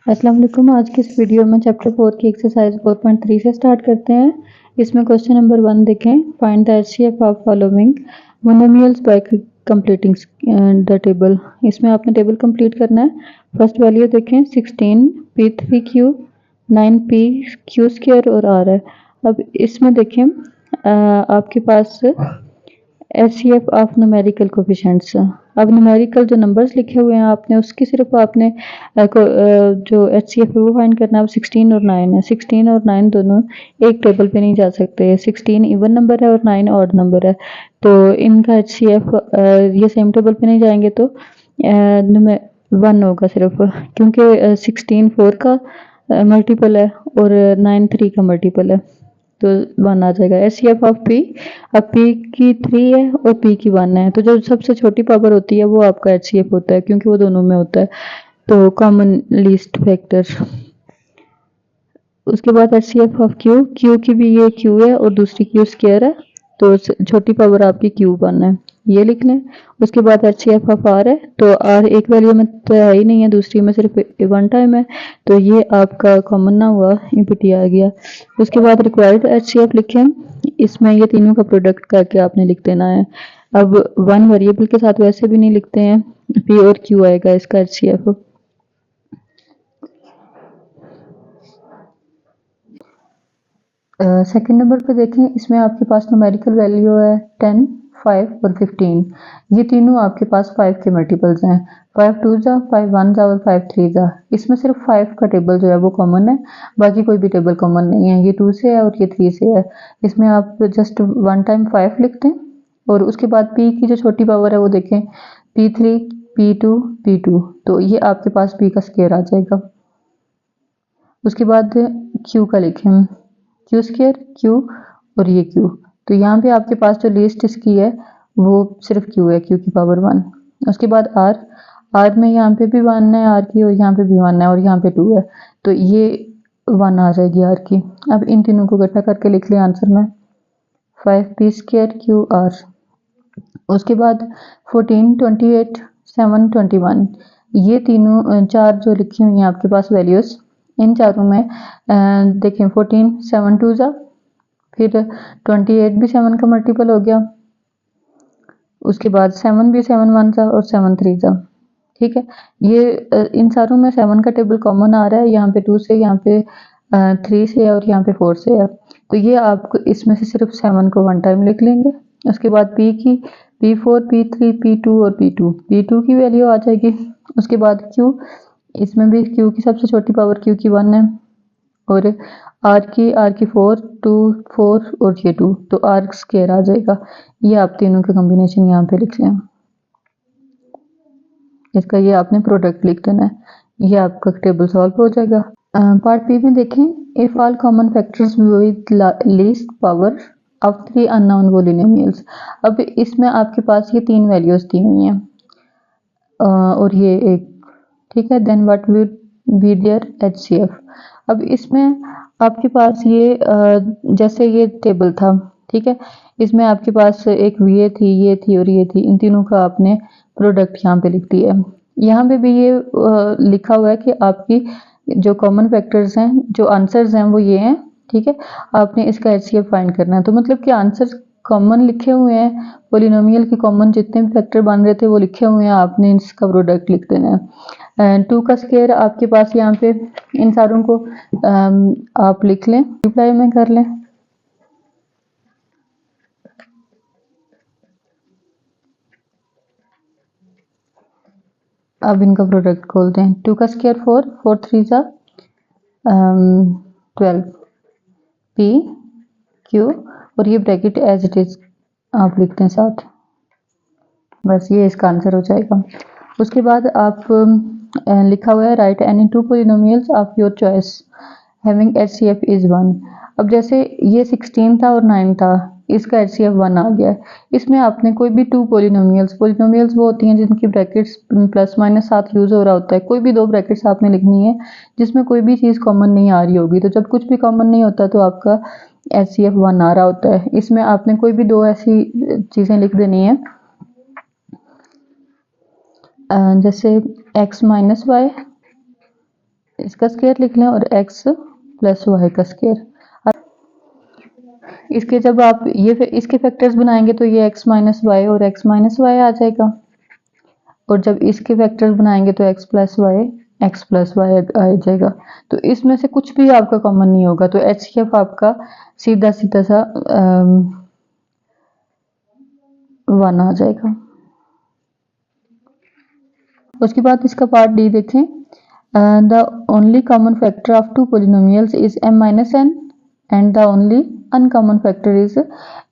अस्सलाम वालेकुम। आज की इस वीडियो में चैप्टर 4 की एक्सरसाइज 4.3 से स्टार्ट करते हैं। इसमें क्वेश्चन नंबर 1 देखें। Find the HCF of following monomials bye completing the table. इसमें आपने टेबल कंप्लीट करना है। फर्स्ट वैल्यू देखें 16 p3q 9p q स्क्वायर और r है। अब इसमें देखें आपके पास एचसीएफ ऑफ न्यूमेरिकल कोफिशिएंट्स। अब न्यूमेरिकल जो नंबर्स लिखे हुए हैं आपने उसकी सिर्फ आपने जो एचसीएफ है वो फाइंड करना है। अब 16 और 9 है। 16 और 9 दोनों एक टेबल पे नहीं जा सकते। 16 इवन नंबर है और 9 ऑड नंबर है, तो इनका एचसीएफ ये सेम टेबल पे नहीं जाएंगे, तो 1 होगा सिर्फ, क्योंकि 16 4 का मल्टीपल है और 9 3 का मल्टीपल है, तो 1 आ जाएगा। एचसीएफ ऑफ पी, अब पी की 3 है और पी की 1 है, तो जो सबसे छोटी पावर होती है वो आपका एचसीएफ होता है, क्योंकि वो दोनों में होता है, तो कॉमन लीस्ट फैक्टर। उसके बाद एचसीएफ ऑफ क्यू, क्यू की भी ये क्यू है और दूसरी क्यू स्क्वायर है, तो छोटी पावर आपकी Q1 है, ये लिख लें। उसके बाद एचसीएफ ऑफ आर है, तो आर एक वैल्यू में तो है ही नहीं है, दूसरी में सिर्फ 1 टाइम है, तो ये आपका कॉमन ना हुआ, इम्पिटी आ गया। उसके बाद रिक्वायर्ड एचसीएफ लिखें। इसमें ये तीनों का प्रोडक्ट करके आपने लिख देना है। अब 1 वेरिएबल के साथ वैसे भी नहीं लिखते हैं, पी और क्यू आएगा इसका एचसीएफ। सेकंड नंबर पे देखें। इसमें आपके पास न्यूमेरिकल वैल्यू है 10, 5 और 15। ये तीनों आपके पास 5 के मल्टीपल्स हैं। 5 2 जा, 5 1 जा और 5 3 जा। इसमें सिर्फ 5 का टेबल जो है वो कॉमन है, बाकी कोई भी टेबल कॉमन नहीं है। ये 2 से है और ये 3 से है। इसमें आप जस्ट 1 टाइम 5 लिखते हैं और उसके बाद पी की जो छोटी पावर है वो देखें, P3 P2 P2, तो ये आपके पास पी का स्क्वायर आ जाएगा। उसके बाद क्यू का लिखें, क्यू स्क्वायर क्यू और ये क्यू, तो यहाँ पे आपके पास जो लिस्ट इसकी है वो सिर्फ क्यू है, क्यू की पावर 1। उसके बाद आर, आर में यहाँ पे भी 1 है आर की, और यहाँ पे भी 1 है और यहाँ पे 2 है, तो ये 1 आ जाएगी आर की। अब इन तीनों को इकट्ठा करके लिख लें आंसर में, 5p स्क्वायर क्यू आर। उसके बाद 14 28 7 21, ये तीनों चार जो लिखी हुई हैं आपके पास वैल्यूज, इन चारों में देखें 14 7 2 जा, फिर 28 भी 7 का मल्टीपल हो गया, उसके बाद 7 भी 7 1 जा और 7 3 जा। ठीक है, ये इन सारों में 7 का टेबल कॉमन आ रहा है, यहाँ पे 2 से, यहाँ पे 3 से और यहाँ पे 4 से है, तो ये आपको इसमें से सिर्फ 7 को 1 टाइम लिख लेंगे। उसके बाद पी की P4 P3 P2 और P2 की वैल्यू आ जाएगी। उसके बाद क्यू, इसमें भी क्यू की सबसे छोटी पावर क्यू की 1 है, और आर की 4 2 4 और ये 2, तो आर स्क्वायर आ जाएगा। ये आप तीनों के कॉम्बिनेशन यहाँ पे लिख लें, इसका ये आपने प्रोडक्ट लिख देना है, ये आपका टेबल सॉल्व हो जाएगा। पार्ट बी में देखें, if all common factors with least power of 3 unknown polynomials. अब इसमें आपके पास ये 3 वैल्यूज दी हुई हैं और ये एक, ठीक है, then what will be there HCF. अब इसमें आपके पास ये जैसे ये टेबल था, ठीक है, इसमें आपके पास एक ये थी और ये थी, इन तीनों का आपने प्रोडक्ट यहाँ पे लिख दिया है। यहाँ पे भी ये लिखा हुआ है कि आपकी जो कॉमन फैक्टर्स हैं, जो आंसर्स हैं वो ये हैं, ठीक है, आपने इसका एचसीएफ फाइंड करना है। तो मतलब कि आंसर कॉमन लिखे हुए हैं, पॉलिनोमियल के कॉमन जितने भी फैक्टर बन रहे थे वो लिखे हुए हैं, आपने इसका प्रोडक्ट लिख देना है। 2 का स्क्वायर आपके पास यहाँ पे, इन सारों को आप लिख लें, रिप्लाई में कर लें। अब इनका प्रोडक्ट खोलते हैं। 2 का स्क्वायर 4 4 3 जा 12 पी क्यू, और ये ब्रैकेट एज इट इज आप लिखते हैं साथ, बस ये इसका आंसर हो जाएगा। उसके बाद आप लिखा हुआ है right any 2 polynomials of your choice having HCF is 1। अब जैसे ये 16 था और 9 था, इसका एचसीएफ 1 आ गया है। इसमें आपने कोई भी 2 पॉलिनोमियल्स वो होती हैं जिनकी ब्रैकेट्स प्लस माइनस साथ यूज हो रहा होता है, कोई भी 2 ब्रैकेट्स आपने लिखनी है जिसमें कोई भी चीज़ कॉमन नहीं आ रही होगी, तो जब कुछ भी कॉमन नहीं होता तो आपका एचसीएफ 1 आ रहा होता है। इसमें आपने कोई भी 2 ऐसी चीज़ें लिख देनी है, जैसे x माइनस वाई इसका स्क्वायर लिख लें और x प्लस वाई का स्क्वायर। इसके जब आप इसके फैक्टर्स बनाएंगे तो ये x माइनस वाई और x माइनस वाई आ जाएगा, और जब इसके फैक्टर्स बनाएंगे तो x प्लस वाई आ जाएगा। तो इसमें से कुछ भी आपका कॉमन नहीं होगा, तो HCF आपका सीधा सीधा सा 1 आ जाएगा। उसके बाद इसका पार्ट डी देखें। The only common factor of two polynomials is m minus n and the only uncommon factor is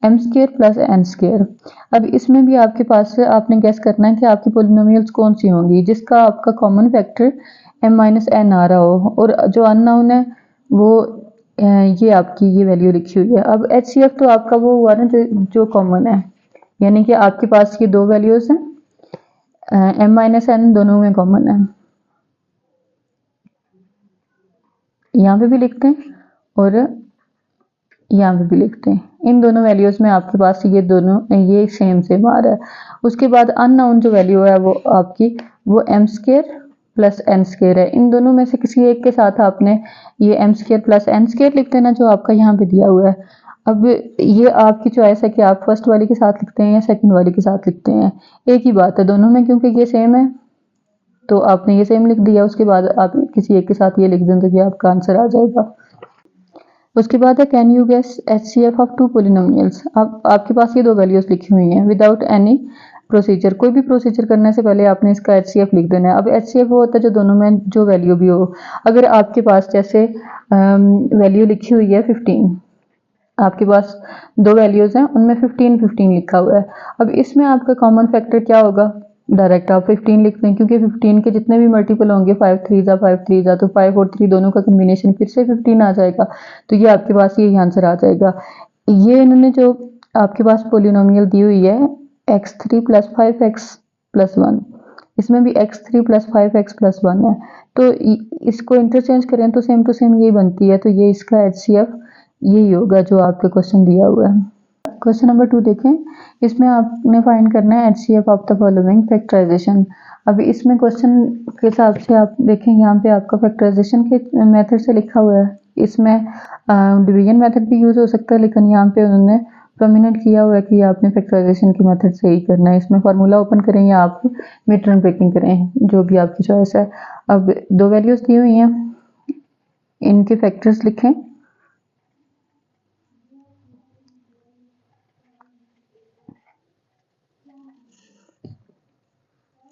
m square plus n square. अब इसमें भी आपके पास आपने गैस करना है कि आपकी पोलिनोमियल्स कौन सी होंगी जिसका आपका common factor m minus n आ रहा हो, और जो अननोन है वो ये आपकी ये वैल्यू लिखी हुई है। अब HCF तो आपका वो हुआ ना जो कॉमन है, यानी कि आपके पास ये दो वैल्यूज हैं, m माइनस n दोनों में कॉमन है। यहाँ पे भी लिखते हैं और यहाँ पे भी लिखते हैं, इन दोनों वैल्यूज में आपके पास ये सेम आ रहा है। उसके बाद अननोन जो वैल्यू है वो आपकी m square plus n square है। इन दोनों में से किसी एक के साथ आपने ये m square plus n square लिख देना जो आपका यहाँ पे दिया हुआ है। अब ये आपकी चॉइस है कि आप फर्स्ट वाली के साथ लिखते हैं या सेकंड वाली के साथ लिखते हैं, एक ही बात है दोनों में, क्योंकि ये सेम है तो आपने ये सेम लिख दिया। उसके बाद आप किसी एक के साथ ये लिख दें तो ये आपका आंसर आ जाएगा। उसके बाद है can you guess HCF of two polynomials. अब आपके पास ये दो वैल्यूज लिखी हुई हैं विदाउट एनी प्रोसीजर, कोई भी प्रोसीजर करने से पहले आपने इसका HCF लिख देना है। अब HCF वो होता है जो दोनों में जो वैल्यू भी हो। अगर आपके पास जैसे वैल्यू लिखी हुई है 15, आपके पास दो वैल्यूज हैं उनमें 15 लिखा हुआ है। अब इसमें आपका कॉमन फैक्टर क्या होगा, डायरेक्ट आप 15 लिख दें, क्योंकि 15 के जितने भी मल्टीपल होंगे 5 3 जा तो 5 और 3 दोनों का कम्बिनेशन फिर से 15 आ जाएगा। तो ये आपके पास यही आंसर आ जाएगा। ये इन्होंने जो आपके पास पोलिनोमियल दी हुई है x3 प्लस 5x प्लस 1, इसमें भी x3 प्लस 5x प्लस 1 है, तो इसको इंटरचेंज करें तो सेम टू सेम यही बनती है। तो ये इसका HCF यही होगा जो आपके क्वेश्चन दिया हुआ है। क्वेश्चन नंबर 2 देखें। इसमें आपने फाइंड करना है HCF of the following factorisation. अभी इसमें क्वेश्चन के हिसाब से आप देखें, यहाँ पे आपका फैक्टराइजेशन के मेथड से लिखा हुआ है। इसमें डिवीजन मेथड भी यूज हो सकता है, लेकिन यहाँ पे उन्होंने प्रोमिनेंट किया हुआ है कि आपने फैक्टराइजेशन की मेथड से ही करना है। इसमें फार्मूला ओपन करें या आप मिड टर्म ब्रेकिंग करें, जो भी आपकी चॉइस है। अब दो वैल्यूज दी हुई हैं, इनके फैक्टर्स लिखें।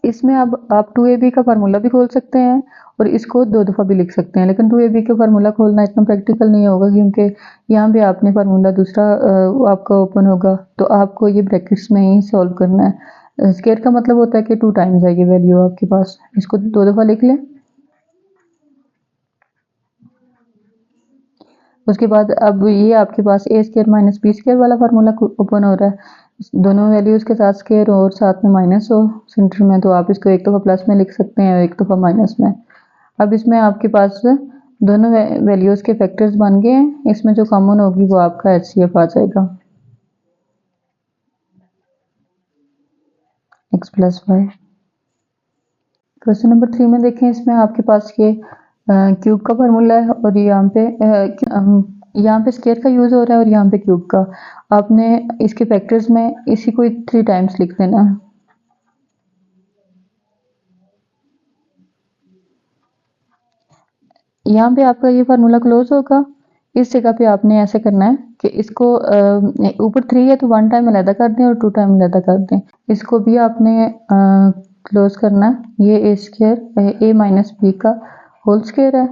इसमें अब आप 2ab का फार्मूला भी खोल सकते हैं और इसको 2 दफ़ा भी लिख सकते हैं, लेकिन 2ab का फार्मूला खोलना इतना प्रैक्टिकल नहीं होगा, क्योंकि यहाँ पे आपने फार्मूला दूसरा आपका ओपन होगा, तो आपको ये ब्रैकेट्स में ही सॉल्व करना है। स्क्वायर का मतलब होता है कि 2 टाइम्स है ये वैल्यू आपके पास, इसको 2 दफ़ा लिख लें। उसके बाद अब ये आपके पास a square minus b square वाला फार्मूला ओपन हो रहा है। दोनों वैल्यूज के साथ स्क्वायर और साथ में माइनस हो सेंटर में, तो आप इसको एक दफ़ा प्लस में लिख सकते हैं और एक दफ़ा माइनस में। अब इसमें आपके पास दोनों वैल्यूज के फैक्टर्स बन गए हैं, इसमें जो कॉमन होगी वो आपका HCF आ जाएगा, x plus Y. Question number 3 में देखें। इसमें आपके पास ये क्यूब का फार्मूला है और यहाँ पे स्क्वायर का यूज हो रहा है और यहाँ पे क्यूब का। आपने इसके फैक्टर्स में इसी को 3 टाइम्स लिख देना है। यहाँ पे आपका ये फार्मूला क्लोज होगा। इस जगह पे आपने ऐसे करना है कि इसको ऊपर 3 है तो 1 टाइम अलहदा कर दें और 2 टाइम अलहदा कर दें। इसको भी आपने क्लोज करना है। ये a square a minus b का होल स्क्वायर है।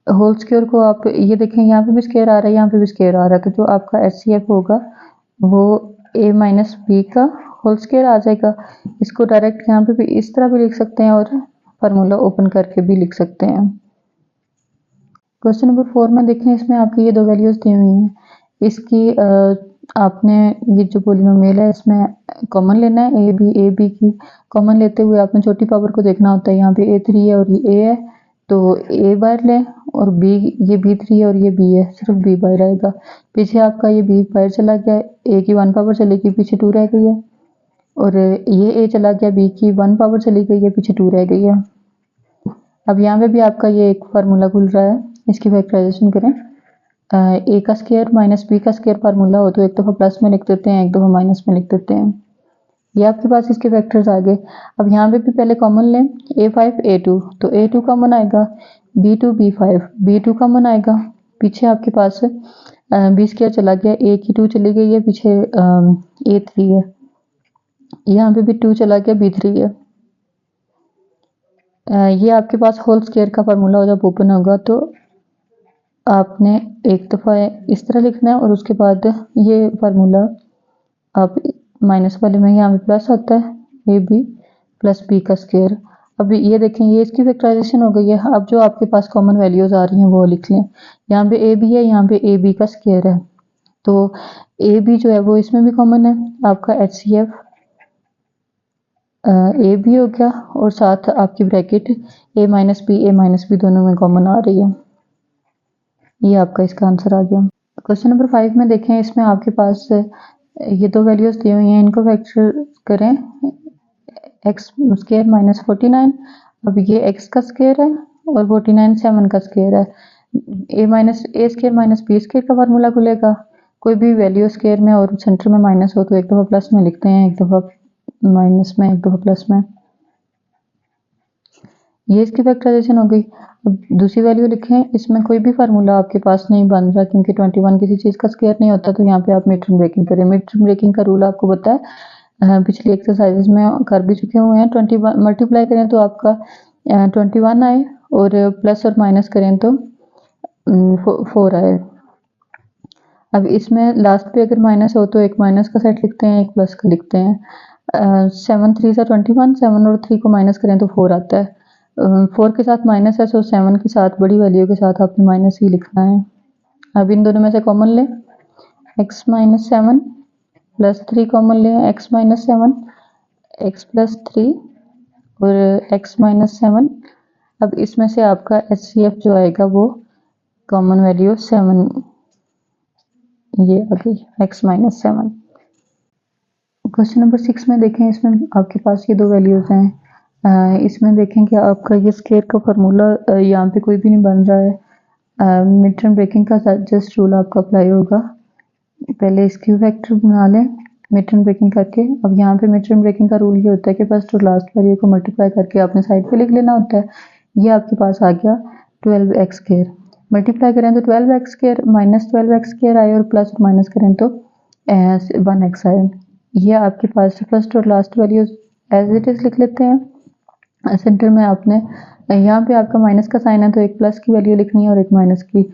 होल स्क्वायर को आप ये देखें, यहाँ पे भी स्क्वायर आ रहा है, यहाँ पे भी स्क्वायर आ रहा है, तो जो आपका HCF होगा वो a माइनस b का होल स्क्वायर आ जाएगा। इसको डायरेक्ट यहाँ पे भी इस तरह भी लिख सकते हैं और फार्मूला ओपन करके भी लिख सकते हैं। क्वेश्चन नंबर 4 में देखें। इसमें आपकी ये दो वैल्यूज दी हुई हैं, इसकी आपने ये जो पोलिनोमियल है इसमें कॉमन लेना है। ए बी की कॉमन लेते हुए आपने छोटी पावर को देखना होता है। यहाँ पे a3 है और ये a है, तो a बाहर लें और b, ये b3 है और ये b है, सिर्फ b बाहर आएगा। पीछे आपका ये b बाहर चला गया, a की 1 पावर चली गई, पीछे 2 रह गई है, और ये a चला गया, b की 1 पावर चली गई है, पीछे 2 रह गई है। अब यहाँ पे भी आपका ये एक फार्मूला खुल रहा है, इसकी फैक्टराइजेशन करें। ए का स्क्वायर माइनस बी का स्क्वायर फार्मूला हो तो एक दफ़ा प्लस में लिख देते हैं, एक दफ़ा माइनस में लिख देते हैं। ये आपके पास इसके फैक्टर्स आ गए। अब यहाँ पे भी पहले कॉमन लें, a5 a2, तो a2 कॉमन आएगा, b2 b5, b2 कॉमन आएगा, पीछे आपके पास बी स्क्वायर चला गया, a की 2 चली गई है, पीछे a3 है, यहाँ पे भी 2 चला गया, b3 है। ये आपके पास होल स्क्वायर का फार्मूला जब ओपन होगा तो आपने एक दफ़ा इस तरह लिखना है और उसके बाद ये फार्मूला आप माइनस वाले में यहाँ पे प्लस आता है, ए बी प्लस बी का स्क्वायर। अब ये देखें, ये इसकी फैक्टराइजेशन हो गई है। अब जो आपके पास कॉमन वैल्यूज आ रही हैं वो लिख लें। यहाँ पे ए बी है, यहाँ पे ए बी का स्क्वायर है, तो ए बी जो है वो इसमें भी कॉमन है, आपका H C F A B हो गया, और साथ आपकी ब्रैकेट ए माइनस बी दोनों में कॉमन आ रही है। ये आपका इसका आंसर आ गया। क्वेश्चन नंबर 5 में देखें, इसमें आपके पास ये दो वैल्यूज दी हुई हैं, इनको फैक्टर करें, एक्स स्क्वायर माइनस 49। अब ये एक्स का स्क्वायर है और 49 7 का स्क्वायर है। ए स्क्वायर माइनस बी स्क्वायर का फार्मूला खुलेगा। कोई भी वैल्यू स्क्वायर में और सेंटर में माइनस हो तो एक दफ़ा प्लस में लिखते हैं, एक दफ़ा माइनस में, एक दफ़ा प्लस में। ये इसकी फैक्टराइजेशन हो गई। अब दूसरी वैल्यू लिखें, इसमें कोई भी फार्मूला आपके पास नहीं बन रहा क्योंकि 21 किसी चीज़ का स्क्वायर नहीं होता, तो यहाँ पे आप मिड टर्म ब्रेकिंग करें। मिड टर्म ब्रेकिंग का रूल आपको पता है, पिछली एक्सरसाइजेज में कर भी चुके हुए हैं। 21 मल्टीप्लाई करें तो आपका 21 आए और प्लस और माइनस करें तो 4 आए। अब इसमें लास्ट पे अगर माइनस हो तो एक माइनस का सेट लिखते हैं, एक प्लस का लिखते हैं। 7 3 सा 21, 7 और 3 को माइनस करें तो 4 आता है। 4 के साथ माइनस है, सो 7 के साथ बड़ी वैल्यू के साथ आपने माइनस ही लिखना है। अब इन दोनों में से कॉमन लें, x माइनस 7 प्लस 3 कॉमन लें, x माइनस 7 x प्लस 3 और x माइनस 7। अब इसमें से आपका HCF जो आएगा वो कॉमन वैल्यू 7, ये आ गई x माइनस 7। क्वेश्चन नंबर 6 में देखें, इसमें आपके पास ये दो वैल्यूज हैं। इसमें देखें कि आपका ये स्क्वायर का फार्मूला यहाँ पे कोई भी नहीं बन रहा है। मिड टर्म ब्रेकिंग का जस्ट रूल आपका अप्लाई होगा। पहले इसकी फैक्टर बना लें मिड टर्म ब्रेकिंग करके। अब यहाँ पे मिड टर्म ब्रेकिंग का रूल ये होता है कि फर्स्ट और लास्ट वैल्यू को मल्टीप्लाई करके आपने साइड पे लिख लेना होता है। ये आपके पास आ गया 12x स्क्वायर। मल्टीप्लाई करें तो 12x square minus 12x square आए और प्लस और माइनस करें तो 1x आए। ये आपके पास फर्स्ट और last value as it is लिख लेते हैं। सेंटर में आपने यहाँ पे आपका माइनस का साइन है तो एक प्लस की वैल्यू लिखनी है और एक माइनस की।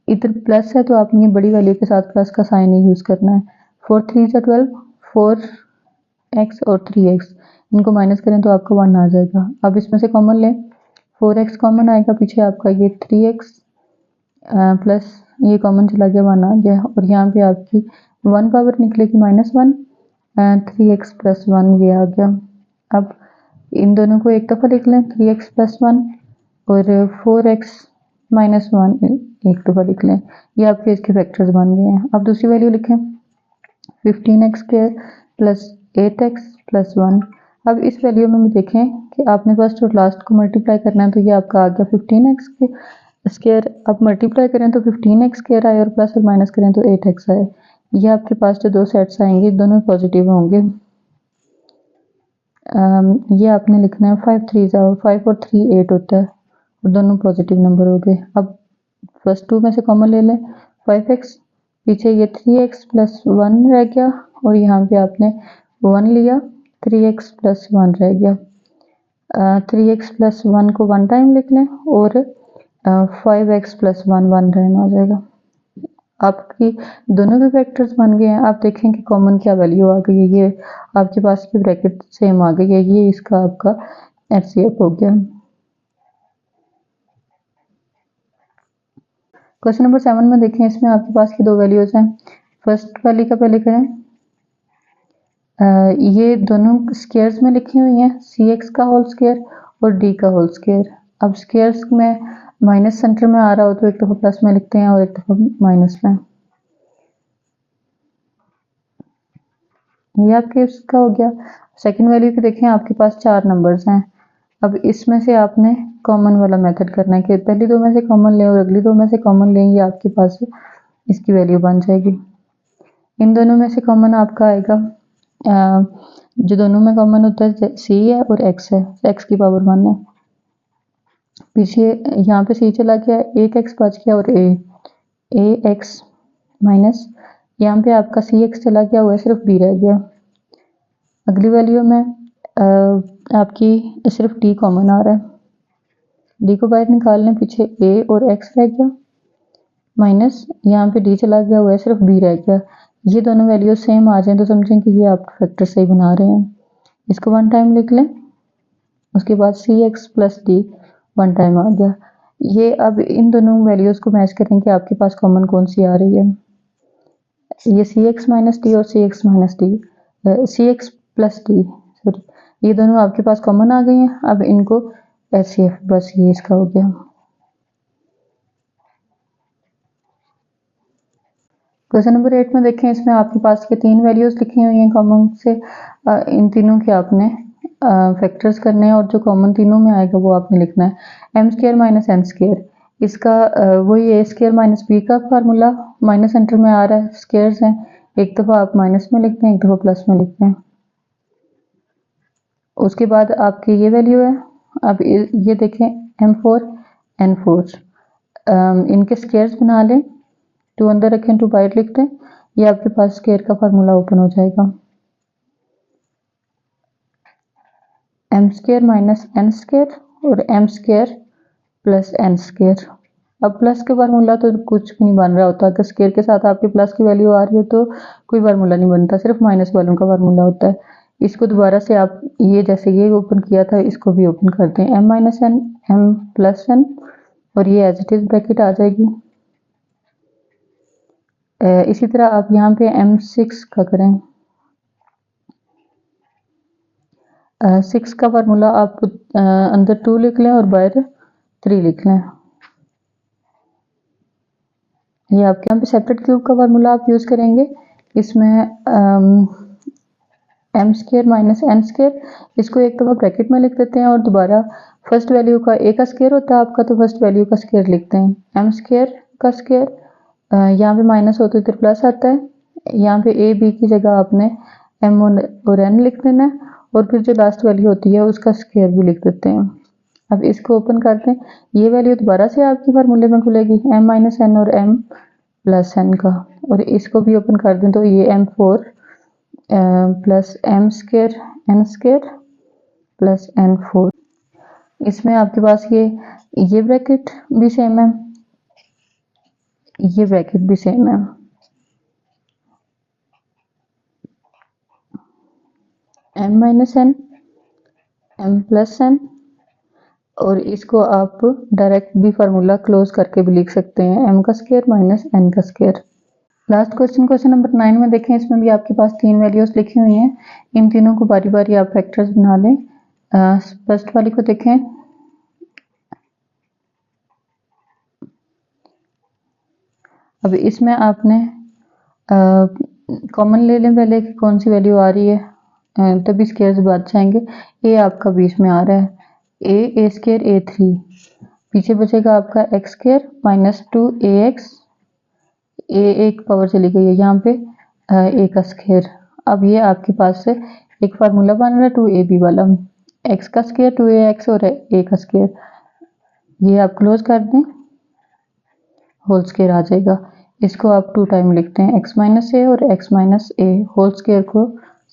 इधर प्लस है तो आपने बड़ी वैल्यू के साथ प्लस का साइन ही यूज करना है। 4 3 सा 12, 4x और 3x, इनको माइनस करें तो आपका 1 आ जाएगा। अब इसमें से कॉमन लें, 4x कॉमन आएगा, पीछे आपका ये 3x प्लस ये कॉमन चला गया, 1 आ गया, और यहाँ पे आपकी 1 पावर निकलेगी -1, 3x प्लस 1 ये आ गया। अब इन दोनों को एक दफ़ा लिख लें, 3x प्लस 1 और 4x माइनस 1 एक दफ़ा लिख लें। ये आपके इसके फैक्टर्स बन गए हैं। अब दूसरी वैल्यू लिखें, 15x square plus 8x plus 1। अब इस वैल्यू में भी देखें कि आपने फर्स्ट और लास्ट को मल्टीप्लाई करना है, तो ये आपका आ गया 15x स्क्वायर। अब मल्टीप्लाई करें तो 15x स्क्वायर आए और प्लस और माइनस करें तो 8x आए। ये आपके पास जो दो सेट्स आएंगे दोनों पॉजिटिव होंगे। ये आपने लिखना है 5 3 5 और 3 8 होता है और दोनों पॉजिटिव नंबर हो गए। अब फर्स्ट 2 में से कॉमन ले लें, 5x, पीछे ये 3x प्लस 1 रह गया और यहाँ पे आपने 1 लिया, 3x प्लस 1 रह गया। 3x प्लस 1 को 1 टाइम लिख लें और 5x प्लस 1 1 टाइम आ जाएगा। आपकी दोनों के फैक्टर्स बन गए हैं। आप देखें कि कॉमन क्या वैल्यू आ गई है, ये आपके पास की ब्रैकेट सेम आ गई है, ये इसका आपका HCF हो गया। क्वेश्चन नंबर 7 में देखें, इसमें आपके पास की दो वैल्यूज हैं। फर्स्ट वाली का पहले करें, ये दोनों स्क्वायर्स में लिखी हुई हैं, CX का होल स्क्वायर और D का होल स्क्वायर। अब स्क्वायर्स में माइनस सेंटर में आ रहा हो तो एक दफ़ा प्लस में लिखते हैं और एक दफ़ा माइनस में। ये आपके इसका हो गया। सेकंड वैल्यू की देखें, आपके पास 4 नंबर्स हैं, अब इसमें से आपने कॉमन वाला मेथड करना है कि पहली दो में से कॉमन लें और अगली दो में से कॉमन लें, ये आपके पास इसकी वैल्यू बन जाएगी। इन दोनों में से कॉमन आपका आएगा जो दोनों में कॉमन होता है सी है और एक्स है, एक्स की पावर 1 है। पीछे यहाँ पे सी चला गया, एक एक्स बच गया और ए एक्स माइनस यहाँ पे आपका सी एक्स चला गया, हुआ सिर्फ बी रह गया। अगली वैल्यू में आपकी सिर्फ डी कॉमन आ रहा है, डी को बाहर निकाल लें, पीछे ए और एक्स रह गया माइनस यहाँ पे डी चला गया, हुआ सिर्फ बी रह गया। ये दोनों वैल्यू सेम आ जाए तो समझें कि ये आप फैक्टर सही बना रहे हैं। इसको 1 टाइम लिख लें, उसके बाद सी एक्स प्लस डी 1 टाइम आ गया। ये अब इन दोनों वैल्यूज को मैच करें कि आपके पास कॉमन कौन सी आ रही है। ये सी एक्स माइनस डी और सी एक्स माइनस डी, सी एक्स प्लस डी सॉरी, ये दोनों आपके पास कॉमन आ गई हैं। अब इनको एचसीएफ बस ये इसका हो गया। क्वेश्चन नंबर 8 में देखें, इसमें आपके पास के 3 वैल्यूज लिखी हुई हैं कॉमन से। इन तीनों के आपने फैक्टर्स करने हैं और जो कॉमन तीनों में आएगा वो आपने लिखना है। M square minus N square, इसका वही ए स्क्र माइनस बी का फार्मूला माइनस सेंटर में आ रहा है, स्क्वायर्स हैं, एक दफ़ा आप माइनस में लिखते हैं, एक दफ़ा प्लस में लिखते हैं। उसके बाद आपकी ये वैल्यू है। अब ये देखें M4 N4, इनके स्क्वायर्स बना लें, 2 अंदर रखें 2 बाहर लिखते हैं, ये आपके पास स्क्वायर का फार्मूला ओपन हो जाएगा। M square minus N square और M square plus N square. अब प्लस के फार्मूला तो कुछ भी नहीं बन रहा होता, अगर स्क्वायर के साथ आपके प्लस की वैल्यू आ रही हो तो कोई फार्मूला नहीं बनता, सिर्फ माइनस वालों का फार्मूला होता है। इसको दोबारा से आप ये जैसे ये ओपन किया था इसको भी ओपन करते हैं, M minus N M plus N, और ये एज इट इज ब्रैकेट आ जाएगी। इसी तरह आप यहाँ पे M6 का करें, 6 का फार्मूला आप अंदर 2 लिख लें और बाहर 3 लिख लें। ये आपके यहाँ पे सेपरेट क्यूब का फार्मूला आप यूज़ करेंगे। इसमें M square minus N square, इसको एक दफ़ा ब्रैकेट में लिख देते हैं और दोबारा फर्स्ट वैल्यू का ए का स्क्वायर होता है आपका, तो फर्स्ट वैल्यू का स्क्वायर लिखते हैं। एम स्क्वायर का स्क्वायर, यहाँ पे माइनस होते इधर प्लस आता है, यहाँ पे ए बी की जगह आपने एम और एन लिख देना है, और फिर जो लास्ट वैल्यू होती है उसका स्क्वायर भी लिख देते हैं। अब इसको ओपन करते हैं, ये वैल्यू दोबारा से आपके फार्मूले में खुलेगी, एम माइनस एन और एम प्लस एन का, और इसको भी ओपन कर दें तो ये M4 plus M square N square plus N4। इसमें आपके पास ये ब्रैकेट भी सेम है, ये ब्रैकेट भी सेम है। M minus N M plus N, और इसको आप डायरेक्ट भी फार्मूला क्लोज करके भी लिख सकते हैं, एम का स्क्वायर माइनस एन का स्क्वायर। लास्ट क्वेश्चन नंबर 9 में देखें, इसमें भी आपके पास 3 वैल्यूज लिखी हुई हैं, इन तीनों को बारी बारी आप फैक्टर्स बना लें। फर्स्ट वाली को देखें, अब इसमें आपने कॉमन ले लें पहले कि कौन सी वैल्यू आ रही है, तभी स्क्वायर्स बच जाएंगे। ए आपका बीच में आ रहा है, ए स्क्वायर A3, पीछे बचेगा आपका एक्स स्क्वायर माइनस 2AX, ए एक पावर चली गई है यहाँ पे ए का स्क्वायर। अब ये आपके पास से एक फार्मूला बन रहा है 2AB वाला, एक्स का स्क्वायर 2AX और ए का स्क्वायर, ये आप क्लोज कर दें, होल स्क्वायर आ जाएगा। इसको आप 2 टाइम लिखते हैं, एक्स माइनस ए और एक्स माइनस ए, होल स्क्वायर को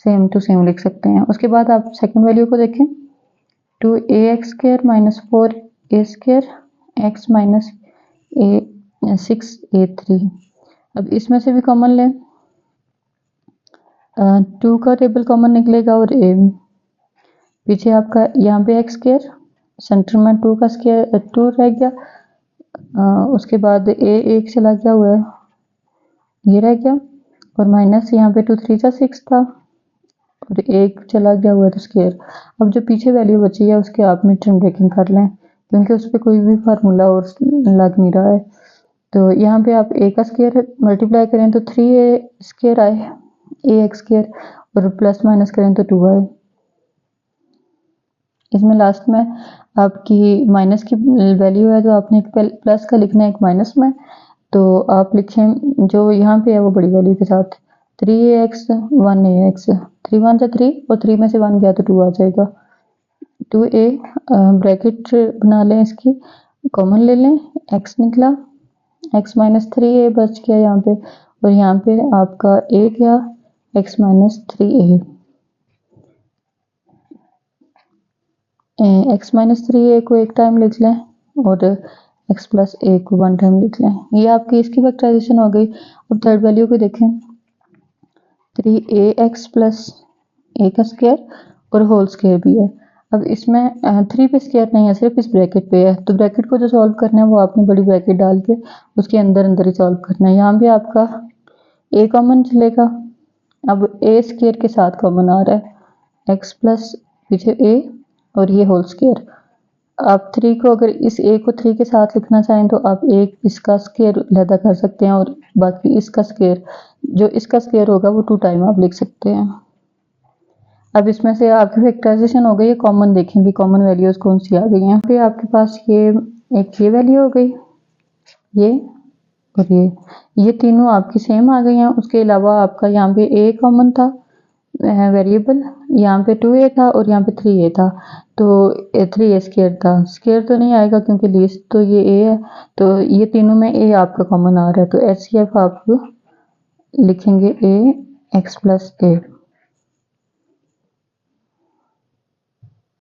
सेम टू सेम लिख सकते हैं। उसके बाद आप सेकंड वैल्यू को देखें, 2AX square minus 4A square X minus A 6A3। अब इसमें से भी कॉमन लें, 2 का टेबल कॉमन निकलेगा और ए, पीछे आपका यहाँ पे एक्स स्क्वायर, सेंटर में 2 का स्क्वायर 2 रह गया, उसके बाद ए एक चला गया हुआ है, ये रह गया, और माइनस यहाँ पे 2 3 6 था और एक चला गया हुआ है तो स्क्वायर। अब जो पीछे वैल्यू बची है उसके आप मिड टर्म ब्रेकिंग कर लें, क्योंकि उस पर कोई भी फार्मूला और लग नहीं रहा है। तो यहाँ पे आप ए का स्क्वायर मल्टीप्लाई करें तो 3A स्क्वायर आए, AX स्क्वायर, और प्लस माइनस करें तो 2 आए। इसमें लास्ट में आपकी माइनस की वैल्यू है, तो आपने एक प्लस का लिखना है एक माइनस में, तो आप लिखें जो यहाँ पे है वो बड़ी वैल्यू के साथ 3ax 1ax, 3 1 जा 3 और 3 में से 1 गया तो 2 आ जाएगा। 2a ब्रैकेट बना लें, इसकी कॉमन ले लें, x निकला, x माइनस 3a बच गया यहाँ पे, और यहाँ पे आपका a गया x minus 3a, x minus 3a को एक टाइम लिख लें और x प्लस a को 1 टाइम लिख लें। ये आपकी इसकी फैक्टराइजेशन हो गई। अब थर्ड वैल्यू को देखें, 3ax प्लस a का स्क्वायर और होल स्क्वायर भी है। अब इसमें 3 पे स्क्वायर नहीं है, सिर्फ इस ब्रैकेट पे है, तो ब्रैकेट को जो सॉल्व करना है वो आपने बड़ी ब्रैकेट डाल के उसके अंदर अंदर ही सॉल्व करना है। यहाँ पे आपका a कॉमन चलेगा, अब a स्क्वायर के साथ कॉमन आ रहा है, x प्लस पीछे a और ये होल स्क्वायर। आप 3 को अगर इस a को 3 के साथ लिखना चाहें तो आप एक इसका स्क्वायर लैदा कर सकते हैं और बाकी इसका स्क्वायर, जो इसका स्क्वायर होगा वो 2 टाइम आप लिख सकते हैं। अब इसमें से आपकी फैक्टराइजेशन हो गई है, कॉमन देखेंगे कॉमन वैल्यूज कौन सी आ गई हैं। फिर आपके पास ये वैल्यू हो गई, ये और ये तीनों आपकी सेम आ गई हैं। उसके अलावा आपका यहाँ पे a कॉमन था वेरिएबल, यहाँ पे 2a था और यहाँ पे 3a था, तो 3a स्क्वायर था, स्क्वायर तो नहीं आएगा क्योंकि लीस्ट तो ये a है, तो ये तीनों में a आपका कॉमन आ रहा है, तो HCF आप लिखेंगे a x प्लस a।